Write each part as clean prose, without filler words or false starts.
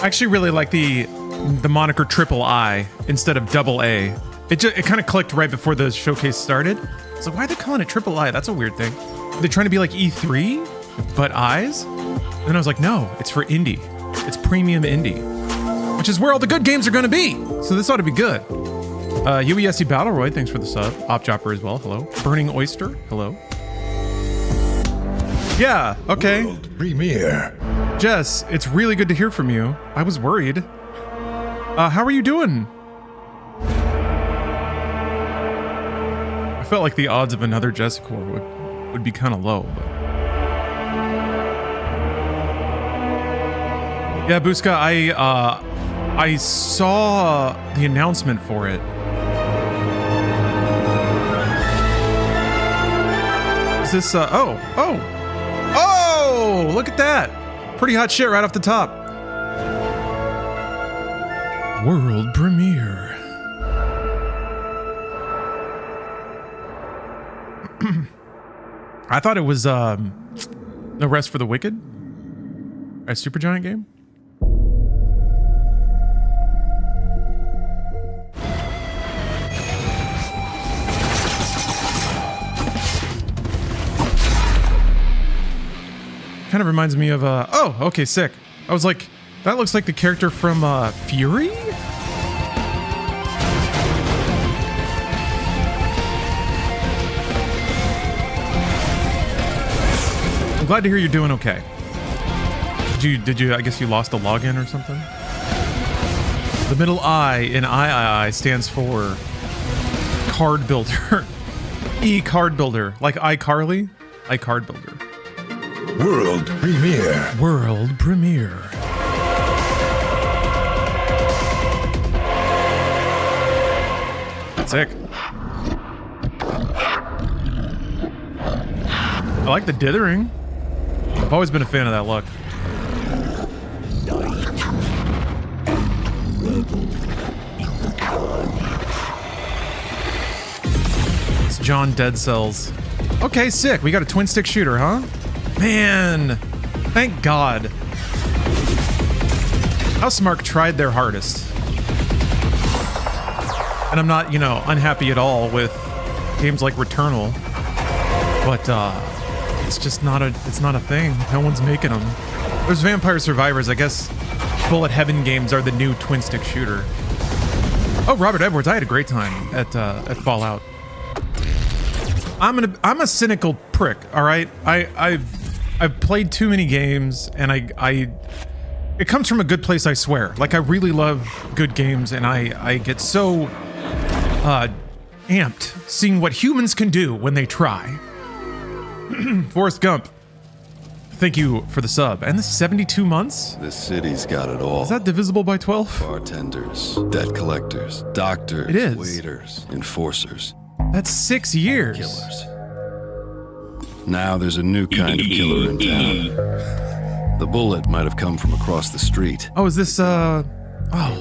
I actually really like the moniker Triple I instead of Double A. It kind of clicked right before the showcase started. It's like, why are they calling it Triple I? That's a weird thing. Are they trying to be like E3, but I's? And then I was like, no, it's for indie. It's premium indie, which is where all the good games are going to be. So this ought to be good. UESC Battleroy, thanks for the sub. Opchopper as well, hello. Burning Oyster, hello. Yeah, okay. World premiere. Jess, it's really good to hear from you. I was worried. How are you doing? I felt like the odds of another Jessica would be kind of low, but... Yeah, Buska, I saw the announcement for it. Is this, oh, look at that. Pretty hot shit right off the top. World premiere. I thought it was, No Rest for the Wicked? A Supergiant game? Kind of reminds me of, oh, okay, sick. I was like, that looks like the character from, Fury? I'm glad to hear you're doing okay. Did you, I guess you lost a login or something? The middle I in III stands for card builder. E-card builder, like iCarly, iCard builder. World premiere. World premiere. Sick. I like the dithering. I've always been a fan of that look. It's John Dead Cells. Okay, sick. We got a twin stick shooter, huh? Man, thank God. Housemarque tried their hardest. And I'm not, unhappy at all with games like Returnal. But it's just not a thing. No one's making them. There's Vampire Survivors. I guess Bullet Heaven games are the new twin stick shooter. Oh, Robert Edwards, I had a great time at Fallout. I'm a cynical prick, all right? I've played too many games, and it comes from a good place, I swear. Like, I really love good games, and I get so amped seeing what humans can do when they try. Forrest Gump, thank you for the sub. And the 72 months? This city's got it all. Is that divisible by 12? Bartenders, debt collectors, doctors, it is. waiters, enforcers. That's 6 years. Killers. Now there's a new kind of killer in town. The bullet might have come from across the street. Oh, is this, Came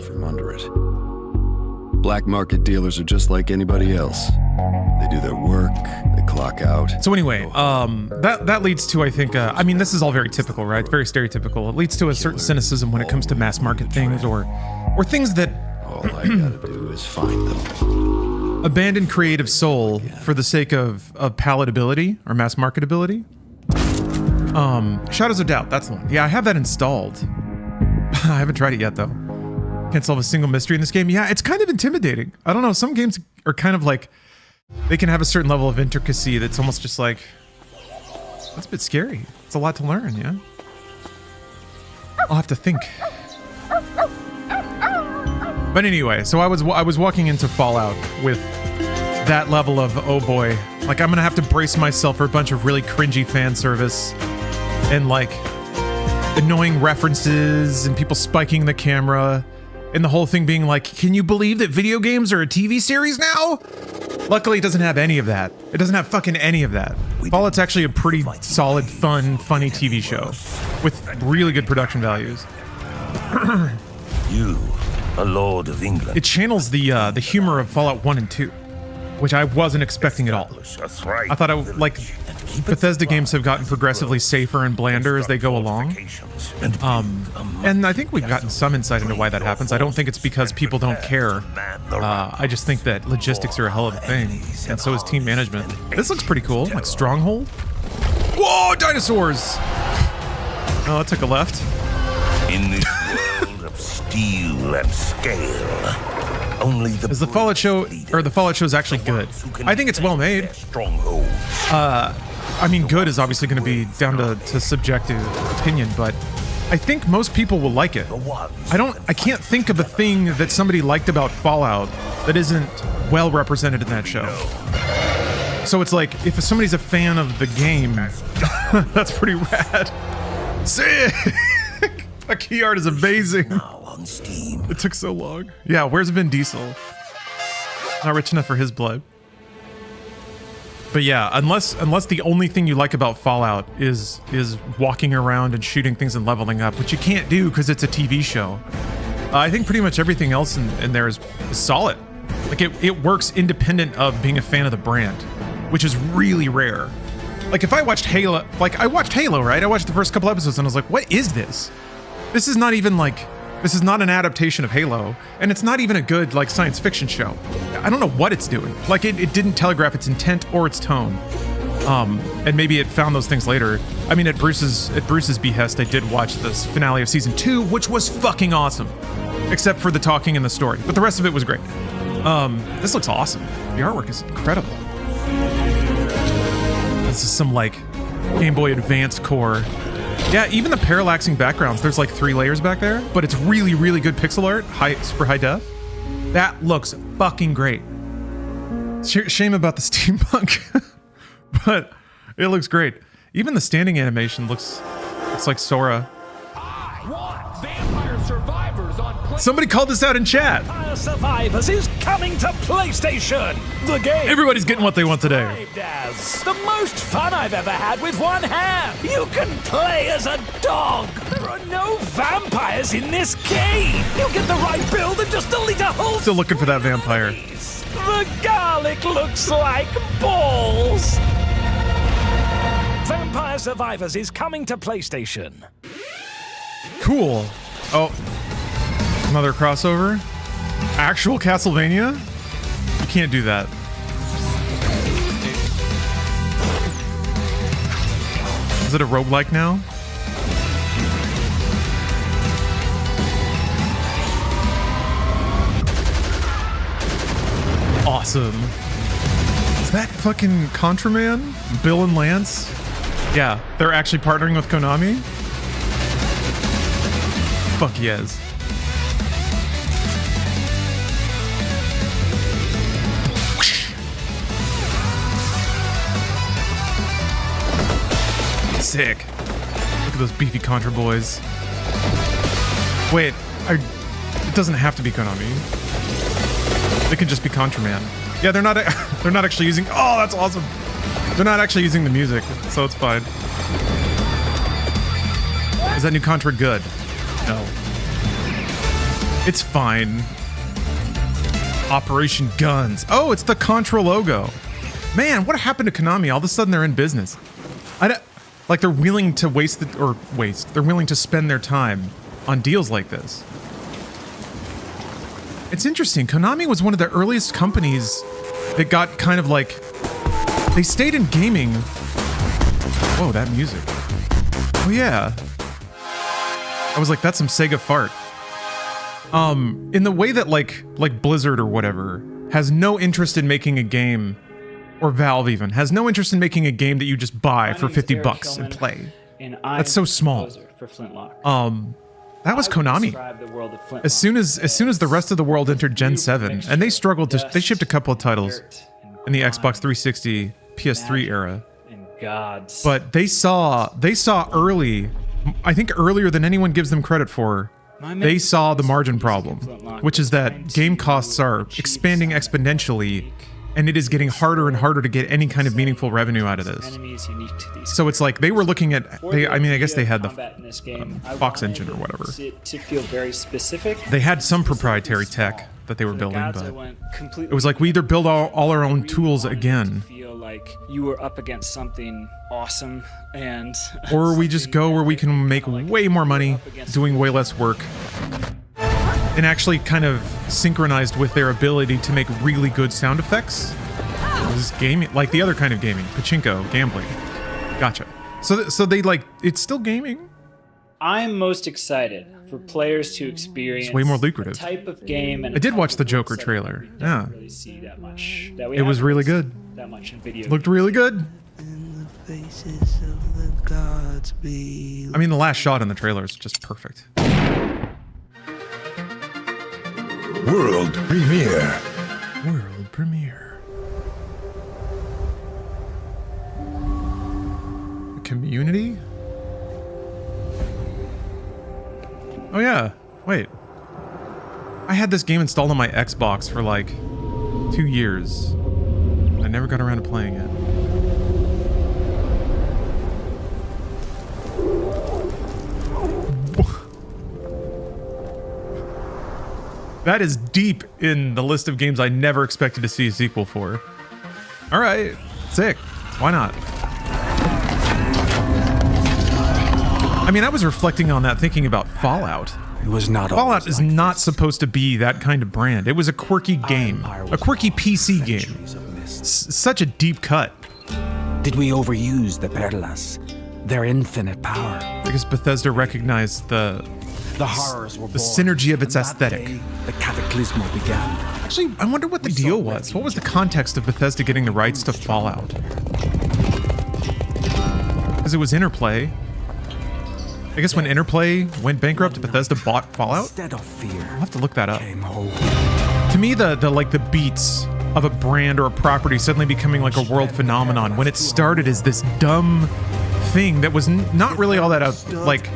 from under it. Black market dealers are just like anybody else. They do their work, they clock out. So anyway, that leads to, I think, this is all very typical, right? Very stereotypical. It leads to a certain cynicism when it comes to mass market things or things that all I gotta do is find them. Abandon creative soul for the sake of palatability or mass marketability. Shadows of Doubt, that's the one. Yeah, I have that installed. I haven't tried it yet, though. Can't solve a single mystery in this game. Yeah, it's kind of intimidating. I don't know, some games are kind of like, they can have a certain level of intricacy that's almost just like, that's a bit scary. It's a lot to learn, yeah? I'll have to think. But anyway, so I was walking into Fallout with that level of, oh boy, like I'm gonna have to brace myself for a bunch of really cringy fan service and like annoying references and people spiking the camera and the whole thing being like, can you believe that video games are a TV series now? Luckily, it doesn't have any of that. It doesn't have fucking any of that. Fallout's actually a pretty solid, fun, funny TV show with really good production values. You, a lord of England. It channels the humor of Fallout 1 and 2. which I wasn't expecting at all. I thought Bethesda games have gotten progressively safer and blander as they go along. And I think we've gotten some insight into why that happens. I don't think it's because people don't care. I just think that logistics are a hell of a thing, and so is team management. This looks pretty cool, like Stronghold. Whoa, dinosaurs! Oh, it took a left. In this world of steel and scale, only the Is the Fallout show, or the Fallout show is actually good? I think it's well made. Strongholds. I mean, good is obviously going to be down to subjective opinion, but I think most people will like it. I can't think of a thing that somebody liked about Fallout that isn't well represented in that show. So it's like, if somebody's a fan of the game, that's pretty rad. Sick! That key art is amazing. Now on Steam. It took so long. Yeah, where's Vin Diesel? Not rich enough for his blood. But yeah, unless the only thing you like about Fallout is walking around and shooting things and leveling up, which you can't do because it's a TV show, I think pretty much everything else in there is solid. Like it works independent of being a fan of the brand, which is really rare. Like if I watched Halo, I watched Halo, right? I watched the first couple episodes and I was like, what is this? This is not even this is not an adaptation of Halo, and it's not even a good science fiction show. I don't know what it's doing. It didn't telegraph its intent or its tone. And maybe it found those things later. I mean, at Bruce's behest, I did watch this finale of season 2, which was fucking awesome, except for the talking and the story. But the rest of it was great. This looks awesome. The artwork is incredible. This is some Game Boy Advance core. Yeah, even the parallaxing backgrounds, there's 3 layers back there, but it's really, really good pixel art, super high def. That looks fucking great. Shame about the steampunk, but it looks great. Even the standing animation looks like Sora. Vampire Survivors on PlayStation. Somebody called this out in chat. Vampire Survivors is coming to PlayStation. The game. Everybody's getting what they want today. As the most fun I've ever had with one hand. You can play as a dog. There are no vampires in this game. You'll get the right build and just delete a whole. Still looking for that vampire. The garlic looks like balls. Vampire Survivors is coming to PlayStation. Cool. Oh, another crossover? Actual Castlevania? You can't do that. Is it a roguelike now? Awesome. Is that fucking Contraman? Bill and Lance? Yeah, they're actually partnering with Konami? Fuck yes. Sick. Look at those beefy Contra boys. Wait, it doesn't have to be Konami. It can just be Contraman. Yeah, they're not actually using. Oh, that's awesome. They're not actually using the music, so it's fine. Is that new Contra good? No. It's fine. Operation Guns. Oh, it's the Contra logo. Man, what happened to Konami? All of a sudden they're in business. They're willing to they're willing to spend their time on deals like this. It's interesting. Konami was one of the earliest companies that got kind of they stayed in gaming. Whoa, that music. Oh yeah. I was like, that's some Sega fart. In the way that like Blizzard or whatever has no interest in making a game, or Valve even has no interest in making a game that you just buy for $50 and play. That's so small. That was Konami. As soon as the rest of the world entered Gen 7, and they struggled to, they shipped a couple of titles in the Xbox 360, PS3 era. But they saw early, I think earlier than anyone gives them credit for, they saw the margin problem, which is that game costs are expanding exponentially, and it is getting harder and harder to get any kind of meaningful revenue out of this. So it's like they were looking at, I guess they had the Fox engine or whatever. To feel very specific. They had some proprietary tech, that they were For the building, gods, I but went completely it was like we either build all our own really tools wanted again, to feel like you were up against something awesome, and or we just go where we can make way more money doing way less work, and actually kind of synchronized with their ability to make really good sound effects. This is gaming, like the other kind of gaming, pachinko, gambling. Gotcha. So they like, it's still gaming. I'm most excited for players to experience It's way more lucrative. a type of game. And I did a watch type the of Joker work trailer. setting that we Yeah. don't really see that much. That we It was haven't really seen good. That much in video. Looked really good. Faces of the gods be I mean, the last shot in the trailer is just perfect. World premiere. World premiere. Community? Oh yeah, wait. I had this game installed on my Xbox for like 2 years. I never got around to playing it. That is deep in the list of games I never expected to see a sequel for. All right, sick. Why not? I mean, I was reflecting on that, thinking about Fallout. It was not Fallout is not supposed to be that kind of brand. It was a quirky game, a quirky PC game. Such a deep cut. Did we overuse the perlas? Their infinite power. I guess Bethesda recognized the horrors were the born. synergy of its And that aesthetic. day, the cataclysmo began. Actually, I wonder what the deal was. What was the context of Bethesda getting the rights to Fallout? Because it was Interplay. I guess when Interplay went bankrupt, Bethesda bought Fallout. Instead of fear, I'll have to look that up. came hope. To me, the beats of a brand or a property suddenly becoming like a world phenomenon when it started as this dumb thing that was not really all that like.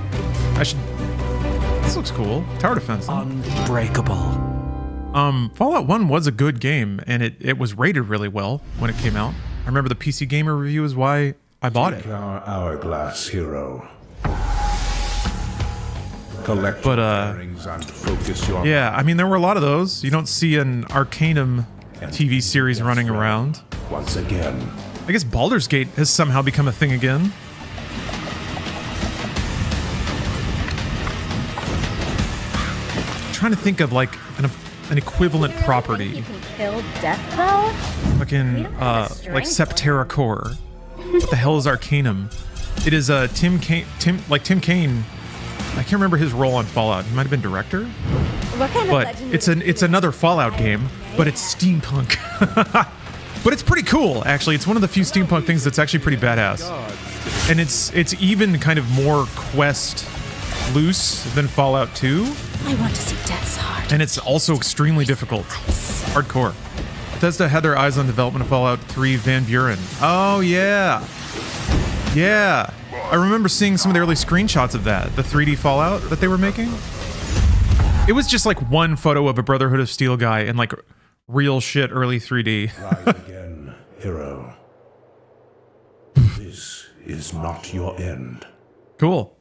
This looks cool. Tower defense. Huh? Unbreakable. Fallout 1 was a good game, and it was rated really well when it came out. I remember the PC Gamer review is why I bought it. Our hourglass hero. Collect But, bearings and focus your Yeah, I mean, there were a lot of those. You don't see an Arcanum TV series running around. once again. I guess Baldur's Gate has somehow become a thing again. I'm trying to think of like an equivalent property. You can kill death though? Fucking like Septerra Core. What the hell is Arcanum? It is Tim Kaine. I can't remember his role on Fallout. He might have been director, What kind but of legend it's another Fallout game, but it's steampunk. But it's pretty cool, actually. It's one of the few steampunk things that's actually pretty badass. And it's even kind of more quest loose than Fallout 2, I want to see Death's heart. and it's also extremely difficult. Hardcore. Bethesda had their eyes on development of Fallout 3 Van Buren. Oh, yeah. Yeah. I remember seeing some of the early screenshots of that, the 3D Fallout that they were making. It was just like one photo of a Brotherhood of Steel guy in like real shit early 3D. Rise again, hero. This is not your end. Cool.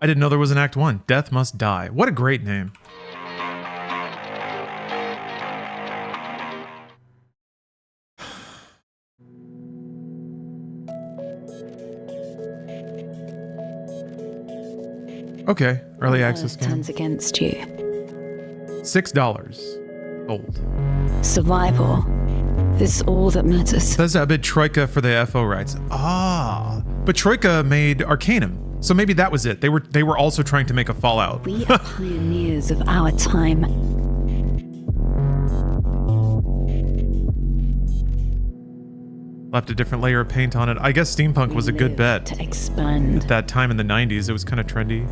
I didn't know there was an Act 1. Death Must Die. What a great name. Okay, early access game. Turns against you. $6. Old. Survival is all that matters. Says a bit Troika for the FO rights. Ah, but Troika made Arcanum, so maybe that was it. They were also trying to make a Fallout. We are pioneers of our time. Left a different layer of paint on it. I guess steampunk was a good bet. To expand. At that time in the 90s, it was kind of trendy.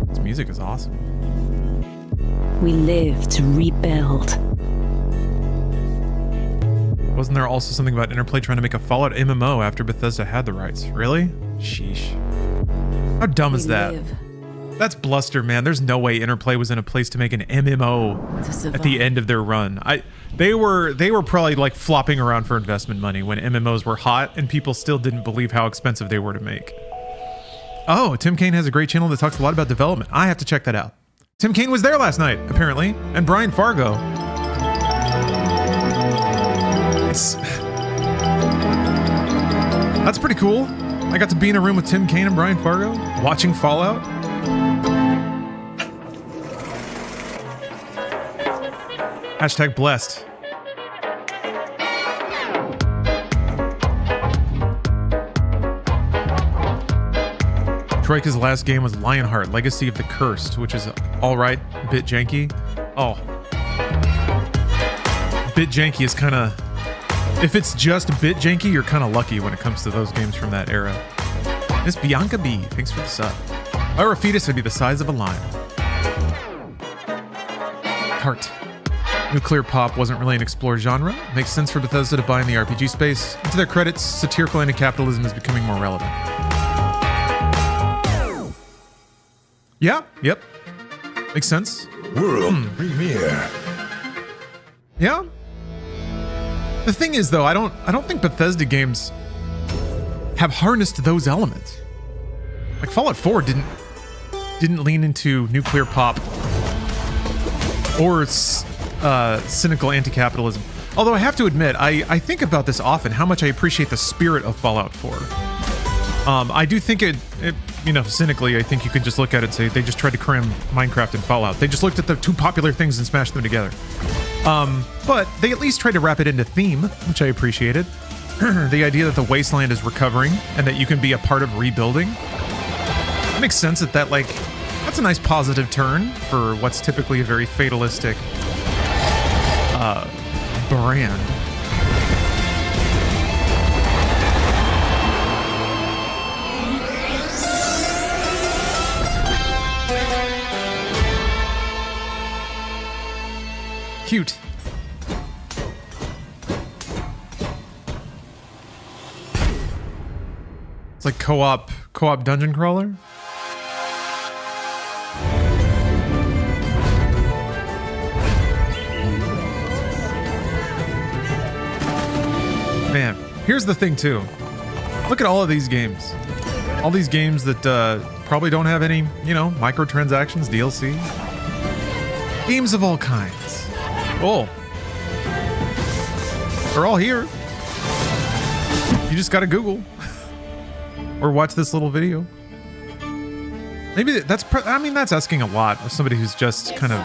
This music is awesome. We live to rebuild. Wasn't there also something about Interplay trying to make a Fallout MMO after Bethesda had the rights? Really? Sheesh. How dumb is We that? live That's bluster, man. There's no way Interplay was in a place to make an MMO to survive. at the end of their run. They were probably like flopping around for investment money when MMOs were hot and people still didn't believe how expensive they were to make. Oh, Tim Kaine has a great channel that talks a lot about development. I have to check that out. Tim Kaine was there last night, apparently, and Brian Fargo. That's pretty cool. I got to be in a room with Tim Kaine and Brian Fargo, watching Fallout. Hashtag blessed. Troika's last game was Lionheart, Legacy of the Cursed, which is alright, a bit janky. Oh. Bit janky is kind of... If it's just a bit janky, you're kind of lucky when it comes to those games from that era. Miss Bianca B, thanks for the sub. Our fetus would be the size of a lion. Heart. Nuclear pop wasn't really an explored genre. Makes sense for Bethesda to buy in the RPG space. And to their credits, satirical anti-capitalism is becoming more relevant. Yeah, yep. Makes sense. World premiere. Yeah. The thing is, though, I don't think Bethesda games have harnessed those elements. Like Fallout 4 didn't lean into nuclear pop or cynical anti-capitalism. Although I have to admit, I think about this often, how much I appreciate the spirit of Fallout 4. I do think it, cynically, I think you could just look at it and say they just tried to cram Minecraft and Fallout. They just looked at the two popular things and smashed them together. But they at least tried to wrap it into theme, which I appreciated. The idea that the wasteland is recovering and that you can be a part of rebuilding. It makes sense that that's a nice positive turn for what's typically a very fatalistic brand. Cute. It's like co-op dungeon crawler. Man, here's the thing too. Look at all of these games. All these games that probably don't have any, microtransactions, DLC. Games of all kinds. Oh. They're all here. You just gotta Google. Or watch this little video. Maybe that's asking a lot of somebody who's just kind of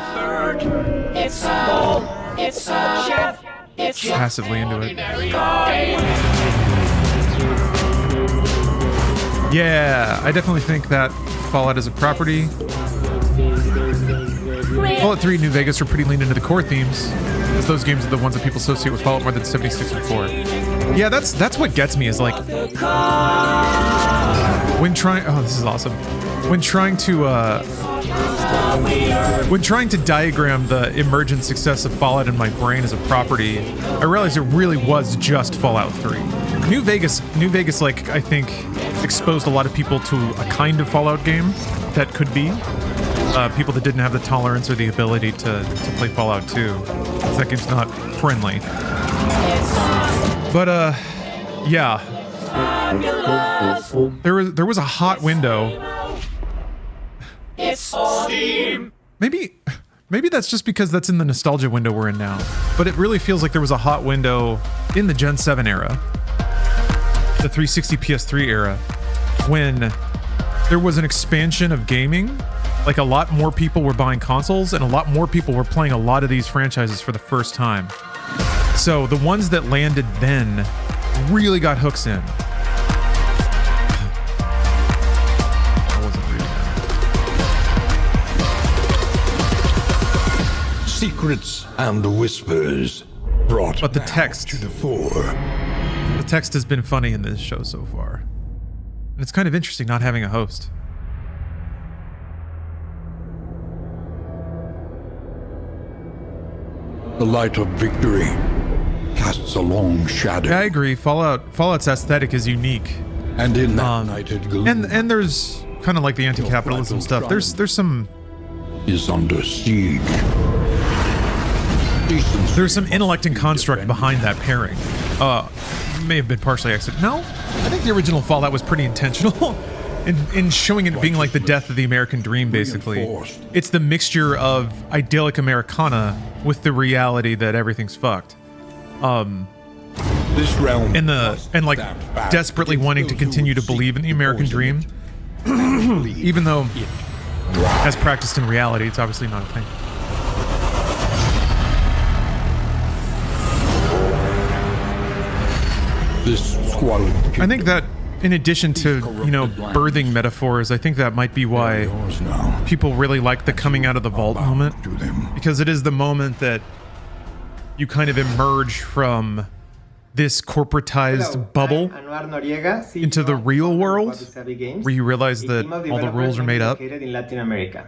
passively into it. Yeah, I definitely think that Fallout is a property. Fallout 3 and New Vegas are pretty leaned into the core themes, as those games are the ones that people associate with Fallout more than 76 and 4. Yeah, that's what gets me, is like when trying. Oh, this is awesome. When trying to diagram the emergent success of Fallout in my brain as a property, I realized it really was just Fallout 3. New Vegas, like, I think, exposed a lot of people to a kind of Fallout game that could be. People that didn't have the tolerance or the ability to play Fallout 2. Because that game's not friendly. But, yeah. There was a hot window. It's Steam. Maybe that's just because that's in the nostalgia window we're in now. But it really feels like there was a hot window in the Gen 7 era. The 360 PS3 era. When there was an expansion of gaming. Like, a lot more people were buying consoles and a lot more people were playing a lot of these franchises for the first time. So the ones that landed then really got hooks in. I wasn't reading that. Secrets and whispers brought but the text to the fore. The text has been funny in this show so far. And it's kind of interesting not having a host. The light of victory casts a long shadow. Yeah, I agree. Fallout's aesthetic is unique. And in that nighted gloom, and there's kind of like the anti-capitalism stuff. There's some is under siege. There's some intellect and construct behind that pairing. May have been partially accidental. No, I think the original Fallout was pretty intentional. in showing it being like the death of the American dream, basically. It's the mixture of idyllic Americana with the reality that everything's fucked. This realm And like desperately wanting to continue to believe in the American dream, even though as practiced in reality, it's obviously not a thing. This squalid I think that in addition to, you know, birthing metaphors, I think that might be why people really like the coming out of the vault moment, because it is the moment that you kind of emerge from this corporatized bubble into the real world, where you realize that all the rules are made up. In Latin America.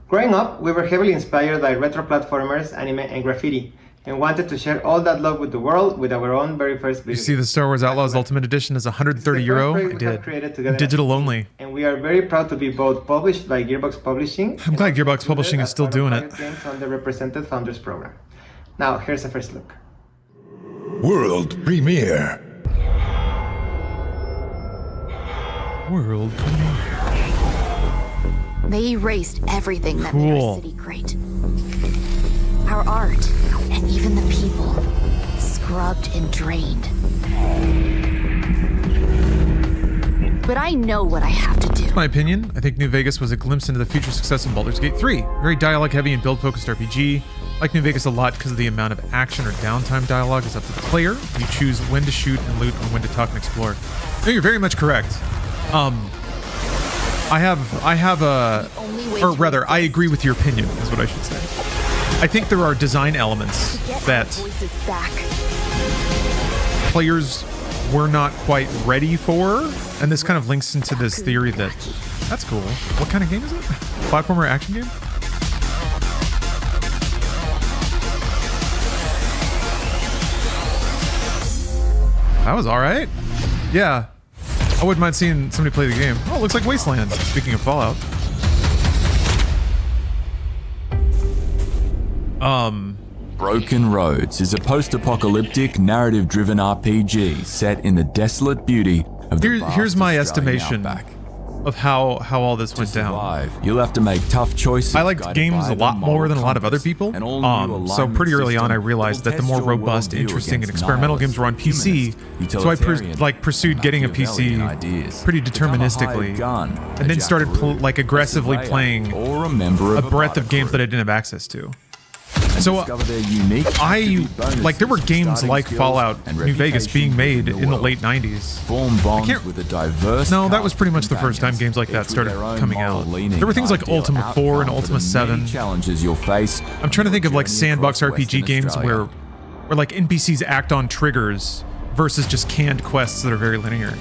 Growing up, we were heavily inspired by retro platformers, anime, and graffiti, and wanted to share all that love with the world with our own very first video. You see the Star Wars Outlaws Ultimate Edition is 130 euro. I did. Digital only. And we are very proud to be both published by Gearbox Publishing. I'm glad Gearbox Publishing is still doing it. Games on the Represented Founders Program. Now, here's a first look. world premiere. World premiere. They erased everything that made our city great. Our art, and even the people, scrubbed and drained. But I know what I have to do. In my opinion, I think New Vegas was a glimpse into the future success of Baldur's Gate 3. Very dialogue heavy and build focused RPG. I like New Vegas a lot because of the amount of action or downtime dialogue is up to the player. You choose when to shoot and loot and when to talk and explore. No, you're very much correct. I have a, or rather, I agree with your opinion, is what I should say. I think there are design elements that players were not quite ready for, and this kind of links into this theory that, that's cool. What kind of game is it? Platformer action game? That was alright. Yeah. I wouldn't mind seeing somebody play the game. Oh, it looks like Wasteland, speaking of Fallout. Broken Roads is a post-apocalyptic, narrative-driven RPG set in the desolate beauty of the vast here's my Australian estimation outback. of how all this went down. You'll have to make tough choices. I liked games a lot more than a lot of other people. So pretty early on, I realized that the more robust, interesting, and experimental games were on PC. So I pursued getting a PC pretty deterministically, and then started aggressively playing a breadth of games that I didn't have access to. So there were games like Fallout New Vegas being made in the late 90s. No, that was pretty much the first time games like that started coming out. There were things like Ultima 4 and Ultima 7. I'm trying to think of like sandbox RPG games where like NPCs act on triggers versus just canned quests that are very linear.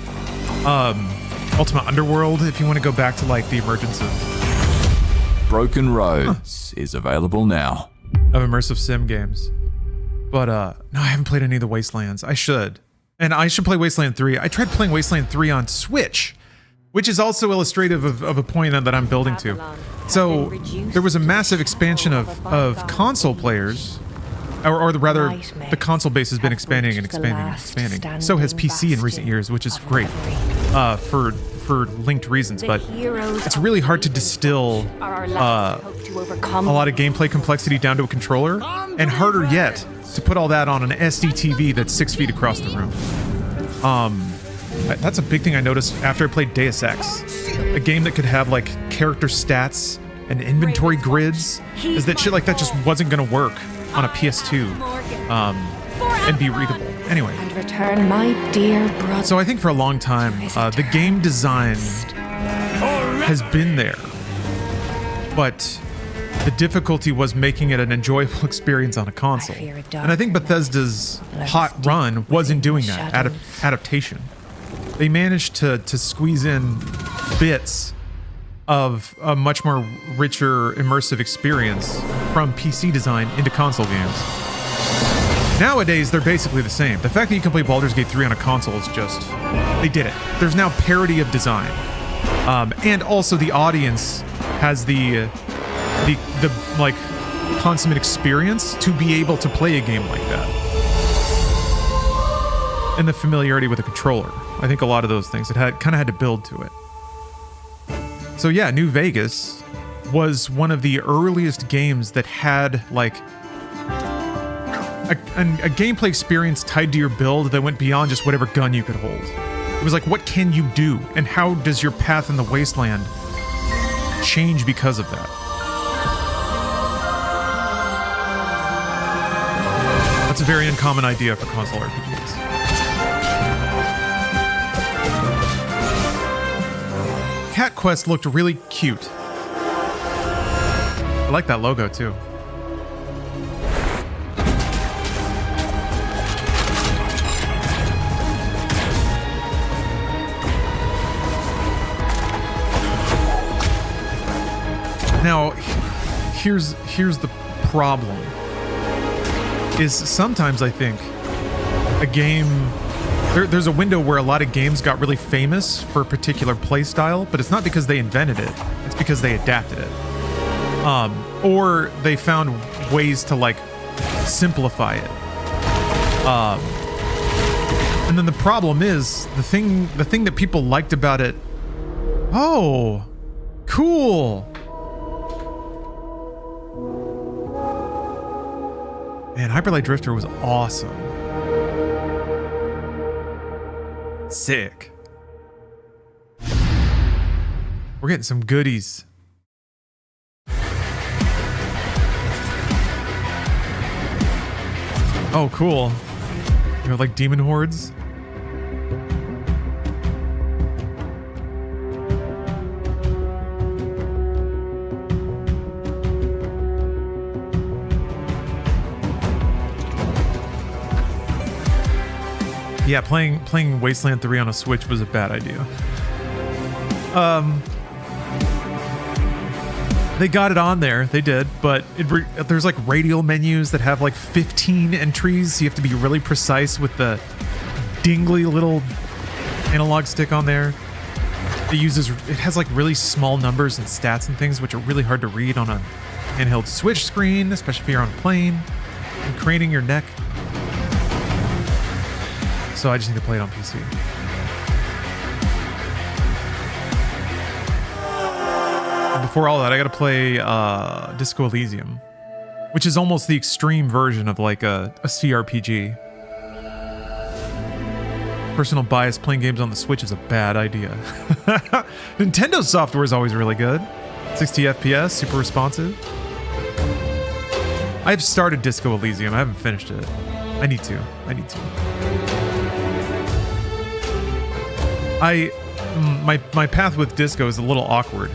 Ultima Underworld, if you want to go back to like the emergence of Broken Roads is available now. Of immersive sim games. But no, I haven't played any of the Wastelands. I should. And I should play Wasteland 3. I tried playing Wasteland 3 on Switch, which is also illustrative of a point that I'm building to. So there was a massive expansion of console players, or rather, the console base has been expanding and expanding and expanding. So has PC in recent years, which is great for linked reasons, but it's really hard to distill a lot of gameplay complexity down to a controller, and harder yet to put all that on an SD TV that's 6 feet across the room. That's a big thing I noticed after I played Deus Ex, a game that could have like character stats and inventory grids, is that shit like that just wasn't gonna work on a PS2 and be readable. Anyway, And return my dear brother. so I think for a long time, the game design has been there, but the difficulty was making it an enjoyable experience on a console. And I think Bethesda's hot run was in doing that, adaptation. They managed to squeeze in bits of a much more richer, immersive experience from PC design into console games. Nowadays, they're basically the same. The fact that you can play Baldur's Gate 3 on a console is just... They did it. There's now parity of design. And also the audience has the like consummate experience to be able to play a game like that. And the familiarity with a controller. I think a lot of those things, it kind of had to build to it. So yeah, New Vegas was one of the earliest games that had like a gameplay experience tied to your build that went beyond just whatever gun you could hold. It was like, what can you do? And how does your path in the wasteland change because of that? That's a very uncommon idea for console RPGs. Cat Quest looked really cute. I like that logo too. Now, here's the problem. Is sometimes I think a game there's a window where a lot of games got really famous for a particular play style, but it's not because they invented it, it's because they adapted it. Or they found ways to like simplify it. And then the problem is the thing that people liked about it. Oh, cool. Man, Hyperlight Drifter was awesome. Sick. We're getting some goodies. Oh, cool. You know, like demon hordes? Yeah, playing Wasteland 3 on a Switch was a bad idea. They got it on there, they did, but there's like radial menus that have like 15 entries, so you have to be really precise with the dingly little analog stick on there. It has like really small numbers and stats and things, which are really hard to read on a handheld Switch screen, especially if you're on a plane and craning your neck. So I just need to play it on PC. And before all that, I gotta play Disco Elysium, which is almost the extreme version of like a CRPG. Personal bias, playing games on the Switch is a bad idea. Nintendo software is always really good. 60 FPS, super responsive. I've started Disco Elysium, I haven't finished it. I need to. My path with Disco is a little awkward.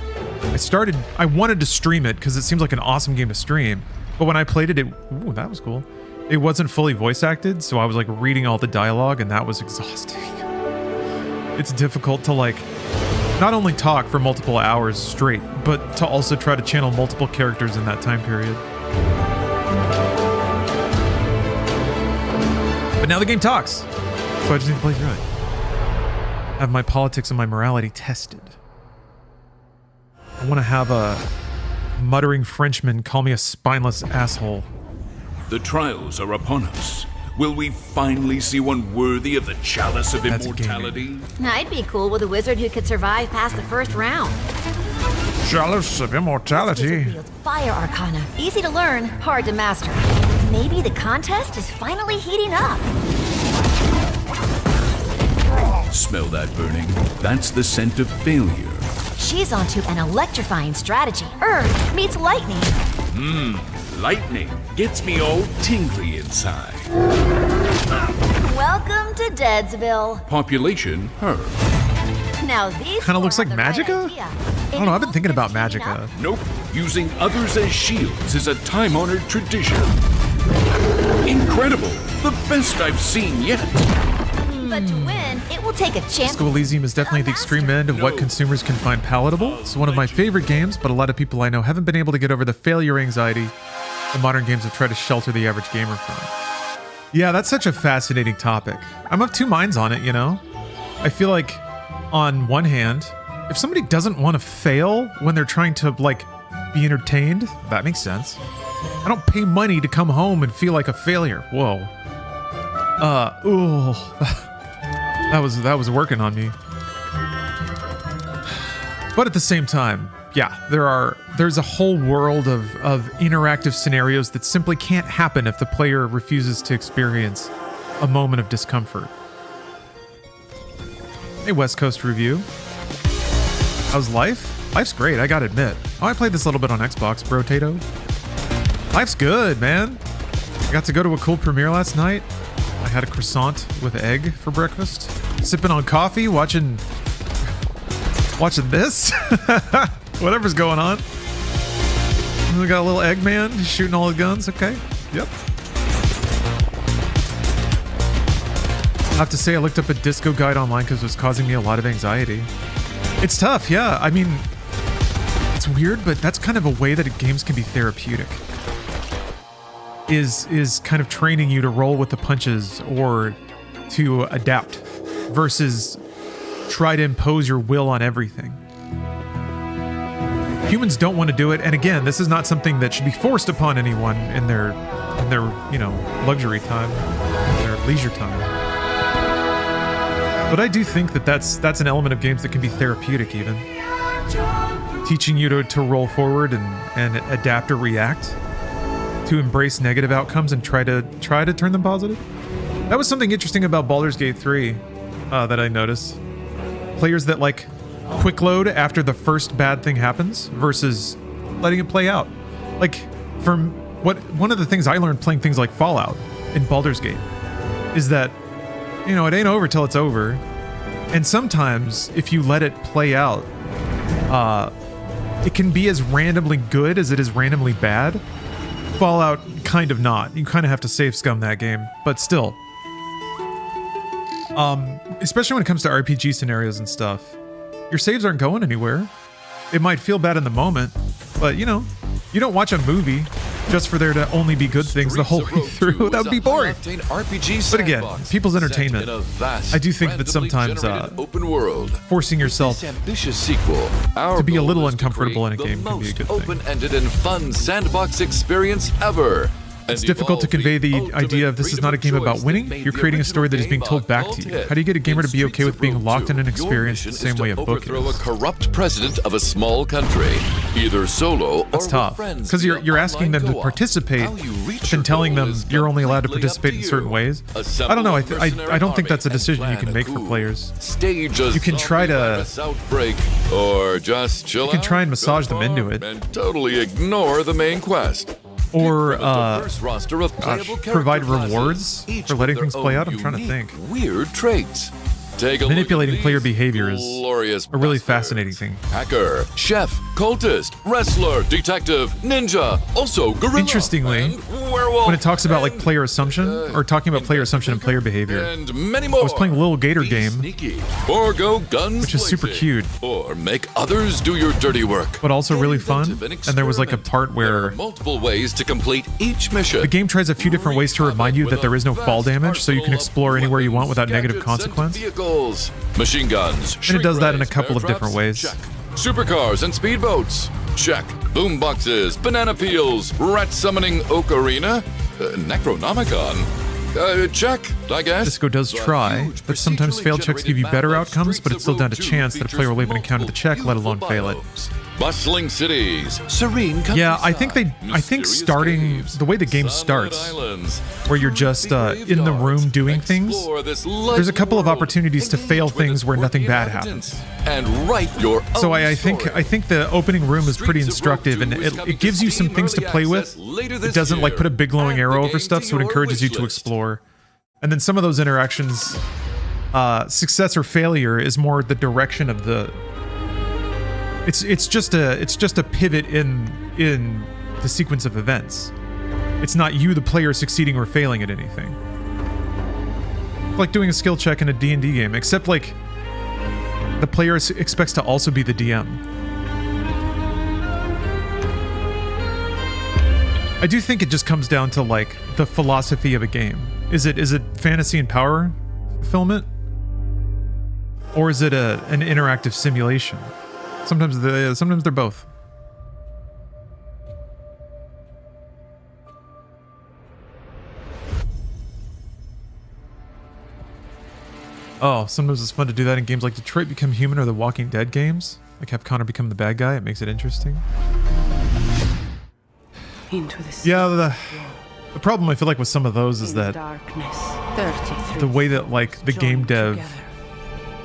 I wanted to stream it because it seems like an awesome game to stream, but when I played it, ooh, that was cool. It wasn't fully voice acted, so I was like reading all the dialogue and that was exhausting. It's difficult to like, not only talk for multiple hours straight, but to also try to channel multiple characters in that time period. But now the game talks, so I just need to play through it. Have my politics and my morality tested. I want to have a muttering Frenchman call me a spineless asshole. The trials are upon us. Will we finally see one worthy of the chalice of immortality? I'd be cool with a wizard who could survive past the first round. Chalice of immortality. This wields fire arcana. Easy to learn, hard to master. Maybe the contest is finally heating up. Smell that burning? That's the scent of failure. She's onto an electrifying strategy. Earth meets lightning. Lightning gets me all tingly inside. Welcome to Deadsville. Population, her. Now these kind of looks like Magicka? I don't know, I've been thinking about Magicka. Magicka. Nope. Using others as shields is a time-honored tradition. Incredible. The best I've seen yet. But to win, it will take a champion. Disco Elysium is definitely the extreme end of what consumers can find palatable. It's one of my favorite games, but a lot of people I know haven't been able to get over the failure anxiety the modern games have tried to shelter the average gamer from. Yeah, that's such a fascinating topic. I'm of two minds on it, you know? I feel like, on one hand, if somebody doesn't want to fail when they're trying to, like, be entertained, that makes sense. I don't pay money to come home and feel like a failure. Whoa. That was working on me. But at the same time, yeah, there's a whole world of interactive scenarios that simply can't happen if the player refuses to experience a moment of discomfort. Hey, West Coast Review. How's life? Life's great, I gotta admit. Oh, I played this a little bit on Xbox, Brotato. Life's good, man. I got to go to a cool premiere last night. I had a croissant with egg for breakfast. Sipping on coffee, watching this. Whatever's going on. We got a little Eggman shooting all the guns. Okay. Yep. I have to say I looked up a disco guide online because it was causing me a lot of anxiety. It's tough, yeah. I mean, it's weird, but that's kind of a way that games can be therapeutic. Is kind of training you to roll with the punches or to adapt versus try to impose your will on everything. Humans don't want to do it, and again, this is not something that should be forced upon anyone in their luxury time, their leisure time. But I do think that that's an element of games that can be therapeutic, even teaching you to roll forward and adapt or react, to embrace negative outcomes and try to turn them positive. That was something interesting about Baldur's Gate 3 that I noticed. Players that like quick load after the first bad thing happens versus letting it play out. Like one of the things I learned playing things like Fallout in Baldur's Gate is that, it ain't over till it's over. And sometimes if you let it play out, it can be as randomly good as it is randomly bad. Fallout, kind of not. You kind of have to save scum that game, but still. Especially when it comes to RPG scenarios and stuff, your saves aren't going anywhere. It might feel bad in the moment, but you don't watch a movie just for there to only be good things the whole way through. That would be boring. But again, people's entertainment. I do think that sometimes open world forcing yourself ambitious sequel to be a little uncomfortable in a game can be a good thing. Open-ended and fun sandbox experience ever. It's difficult to convey the idea of this is not a game about winning. You're creating a story that is being told back to you. How do you get a gamer to be okay with being locked in an experience the same way a book is? is? A corrupt president of a small country, either solo or That's tough, because you're asking them to participate, but then telling them you're only allowed to participate in certain ways. I don't know. I don't think that's a decision you can make for players. You can try to outbreak or just chill. You can try and massage them into it, and totally ignore the main quest. Or provide rewards for letting things play out. I'm trying to think. Weird traits. Manipulating player behavior is a really fascinating thing. Hacker, chef, cultist, wrestler, detective, ninja, also gorilla. Interestingly, when it talks about like player assumption, or talking about player assumption and player behavior, and many more. I was playing a little Gator game, or go guns which is super cute, or make others do your dirty work, but also really fun. And there was like a part where multiple ways to complete each mission. The game tries a few different ways to remind you that there is no fall damage, so you can explore anywhere you want without negative consequence. Machine guns, and it does that in a couple of different ways. Check. Supercars and speedboats, check. Boomboxes, banana peels, rat summoning ocarina, Necronomicon, check, I guess. Disco does try, but sometimes failed checks give you better outcomes, but it's still down to chance that a player will even encounter the check, let alone fail it. Bustling cities, serene countryside. Yeah, I think starting the way the game starts, where you're just in the room doing things, there's a couple of opportunities to fail things where nothing bad happens. And write your own so I think the opening room is pretty instructive, and it gives you some things to play with. It doesn't like put a big glowing arrow over stuff, so it encourages you to explore. And then some of those interactions, success or failure is more the direction of the. It's just a pivot in the sequence of events. It's not you, the player, succeeding or failing at anything. Like doing a skill check in a D&D game, except like the player expects to also be the DM. I do think it just comes down to like the philosophy of a game. Is it fantasy and power fulfillment, or is it an interactive simulation? Sometimes they're both. Oh, sometimes it's fun to do that in games like Detroit Become Human or the Walking Dead games. Like have Connor become the bad guy. It makes it interesting. Into the Yeah, the problem I feel like with some of those is that the way that like the game dev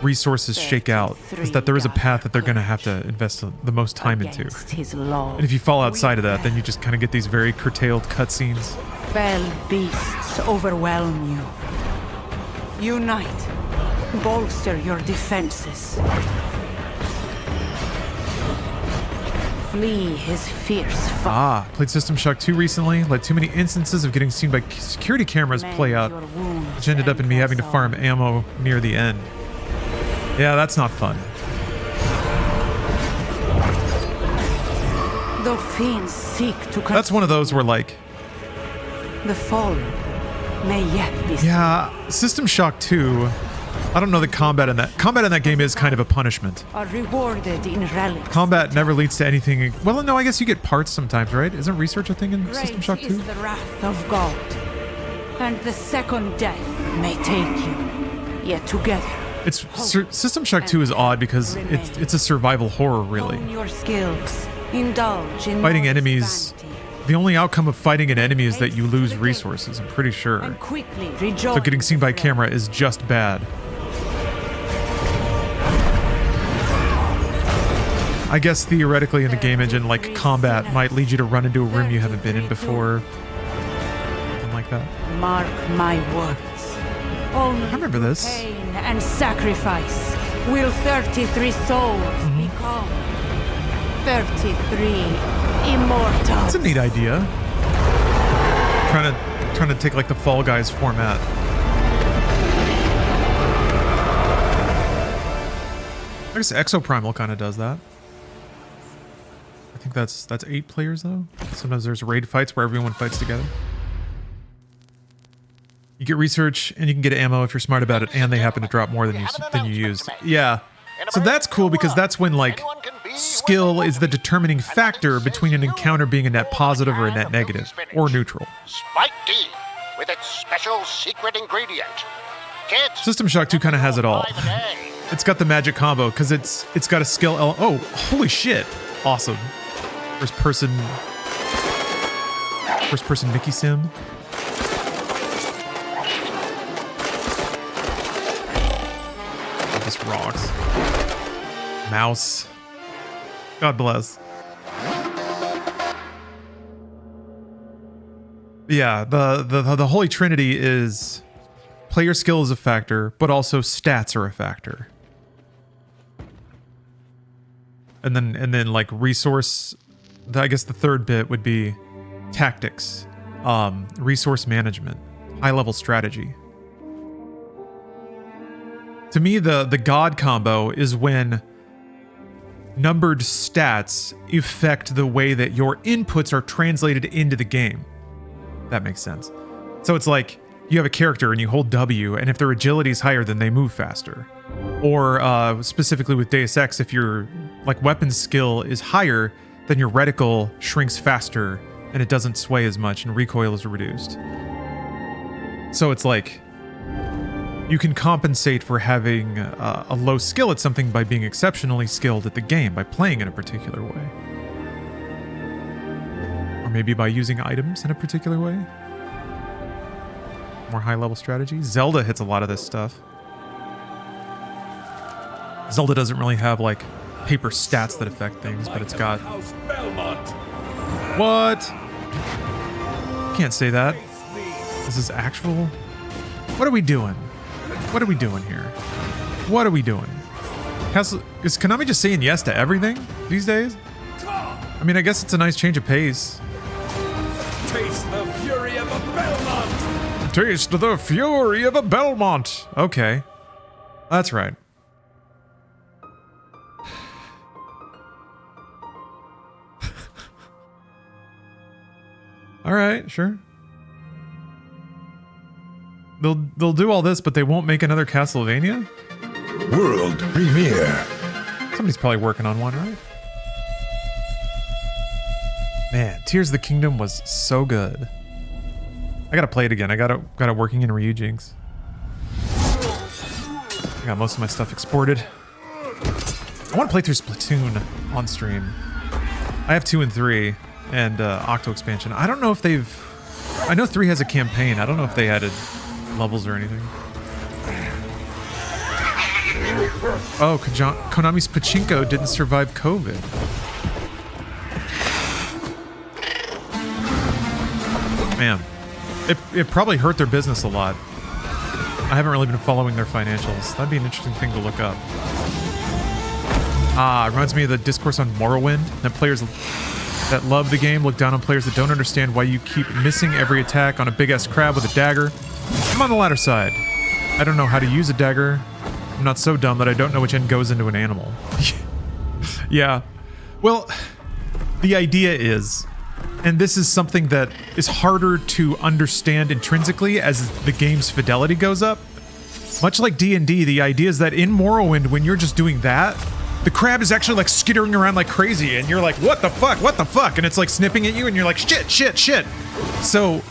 resources shake out is that there is a path that they're going to have to invest the most time into. And if you fall outside of that, then you just kind of get these very curtailed cutscenes. Fell beasts overwhelm you. Unite. Bolster your defenses. Flee his fierce fire. Played System Shock 2 recently. Let too many instances of getting seen by security cameras play out, which ended up in me having to farm ammo near the end. Yeah, that's not fun. The fiends seek to That's one of those where like the fallen may yet be. Yeah, System Shock 2. I don't know the combat in that game is kind of a punishment. Are rewarded in relics. Combat never leads to anything. Well, no, I guess you get parts sometimes, right? Isn't research a thing in System Shock 2? Great is the wrath of God, and the second death may take you, yet together. It's System Shock 2 is odd because it's a survival horror, really. Hone your skills, indulge in fighting enemies. The only outcome of fighting an enemy is that you lose resources, I'm pretty sure. So getting seen by camera is just bad. I guess theoretically in the game engine, like combat might lead you to run into a room you haven't been in before. Something like that. Mark my words. Only I remember this. Pain and sacrifice will 33 souls become 33 immortals. That's a neat idea. Trying to take like the Fall Guys format. I guess Exoprimal kind of does that. I think that's 8 players though. Sometimes there's raid fights where everyone fights together. You get research and you can get ammo if you're smart about it, and they happen to drop more than you used. Yeah. So that's cool because that's when like skill is the determining factor between an encounter being a net positive or a net negative or neutral. Spike D with its special secret ingredient. Kids, System Shock 2 kind of has it all. It's got the magic combo because it's got a skill. Oh, holy shit! Awesome. First person Mickey Sim. This rocks. Mouse. God bless. Yeah, the Holy Trinity is player skill is a factor, but also stats are a factor. And then like resource, I guess the third bit would be tactics, resource management, high level strategy. To me, the God combo is when numbered stats affect the way that your inputs are translated into the game. That makes sense. So it's like you have a character and you hold W, and if their agility is higher, then they move faster. Or specifically with Deus Ex, if your like weapon skill is higher, then your reticle shrinks faster and it doesn't sway as much and recoil is reduced. So it's like you can compensate for having a low skill at something by being exceptionally skilled at the game, by playing in a particular way. Or maybe by using items in a particular way. More high-level strategy. Zelda hits a lot of this stuff. Zelda doesn't really have, like, paper stats that affect things, but it's got... What? Can't say that. This is actual... What are we doing? What are we doing here? What are we doing? Is Konami just saying yes to everything these days? I mean, I guess it's a nice change of pace. Taste the fury of a Belmont! Taste the fury of a Belmont! Okay. That's right. Alright, sure. They'll do all this, but they won't make another Castlevania? World premiere. Somebody's probably working on one, right? Man, Tears of the Kingdom was so good. I gotta play it again. I got it working in Ryujinx. I got most of my stuff exported. I want to play through Splatoon on stream. I have 2 and 3 and Octo expansion. I don't know if they've... I know 3 has a campaign. I don't know if they added levels or anything. Oh, Konami's Pachinko didn't survive COVID. Man, it probably hurt their business a lot. I haven't really been following their financials. That'd be an interesting thing to look up. Ah, it reminds me of the discourse on Morrowind. That players that love the game look down on players that don't understand why you keep missing every attack on a big-ass crab with a dagger. I'm on the latter side. I don't know how to use a dagger. I'm not so dumb that I don't know which end goes into an animal. Yeah. Well, the idea is, and this is something that is harder to understand intrinsically as the game's fidelity goes up. Much like D&D, the idea is that in Morrowind, when you're just doing that, the crab is actually like skittering around like crazy, and you're like, what the fuck, what the fuck? And it's like snipping at you, and you're like, shit, shit, shit. So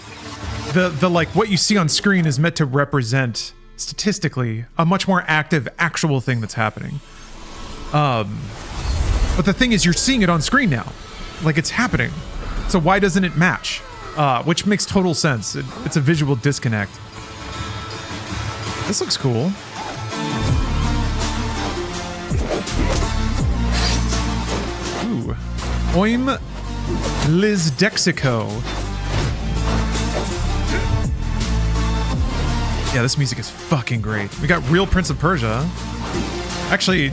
the like what you see on screen is meant to represent statistically a much more active actual thing that's happening. But the thing is, you're seeing it on screen now. Like, it's happening. So why doesn't it match? Which makes total sense. It's a visual disconnect. This looks cool. Ooh. Oim Liz Dexico. Yeah, this music is fucking great. We got real Prince of Persia. Actually,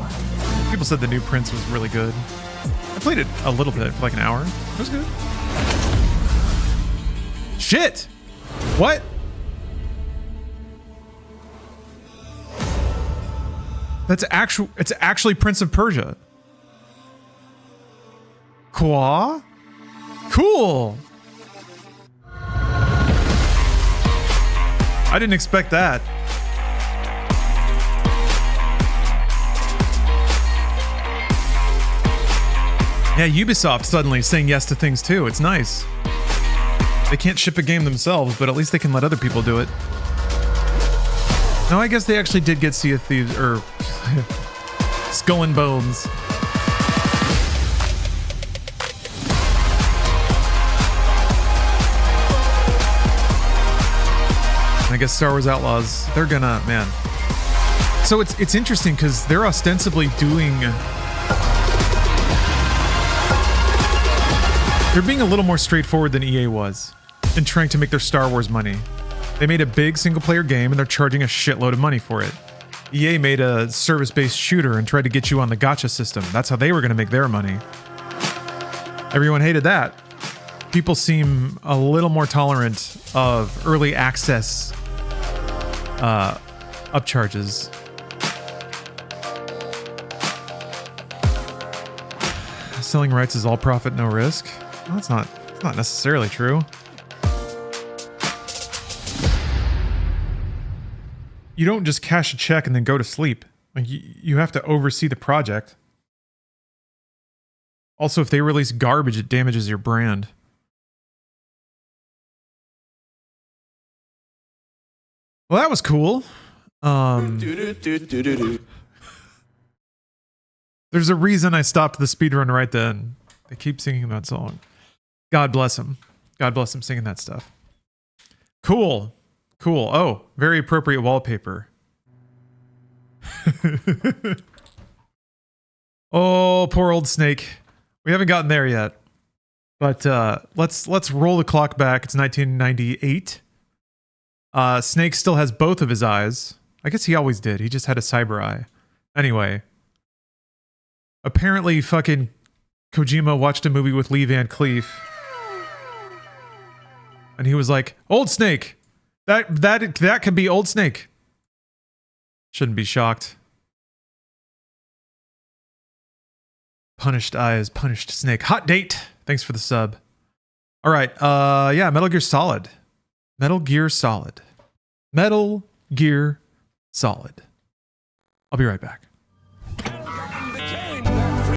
people said the new Prince was really good. I played it a little bit for like an hour. It was good. Shit! What? It's actually Prince of Persia. Quoi? Cool! I didn't expect that. Yeah, Ubisoft suddenly saying yes to things too. It's nice. They can't ship a game themselves, but at least they can let other people do it. No, I guess they actually did get Sea of Thieves, or Skull and Bones. I guess Star Wars Outlaws, they're gonna, man. So it's interesting because they're ostensibly doing... They're being a little more straightforward than EA was in trying to make their Star Wars money. They made a big single-player game and they're charging a shitload of money for it. EA made a service-based shooter and tried to get you on the gacha system. That's how they were going to make their money. Everyone hated that. People seem a little more tolerant of early access upcharges. Selling rights is all profit, no risk. Well, that's not necessarily true. You don't just cash a check and then go to sleep. Like, you have to oversee the project. Also, if they release garbage, it damages your brand. Well, that was cool. There's a reason I stopped the speedrun right then. They keep singing that song. God bless him. God bless him singing that stuff. Cool. Cool. Oh, very appropriate wallpaper. Oh, poor old Snake. We haven't gotten there yet. But let's roll the clock back. It's 1998. Snake still has both of his eyes. I guess he always did. He just had a cyber eye. Anyway. Apparently fucking Kojima watched a movie with Lee Van Cleef. And he was like, Old Snake! That could be Old Snake. Shouldn't be shocked. Punished eyes, punished Snake. Hot date! Thanks for the sub. Alright, yeah, Metal Gear Solid. Metal Gear Solid. Metal Gear Solid. I'll be right back.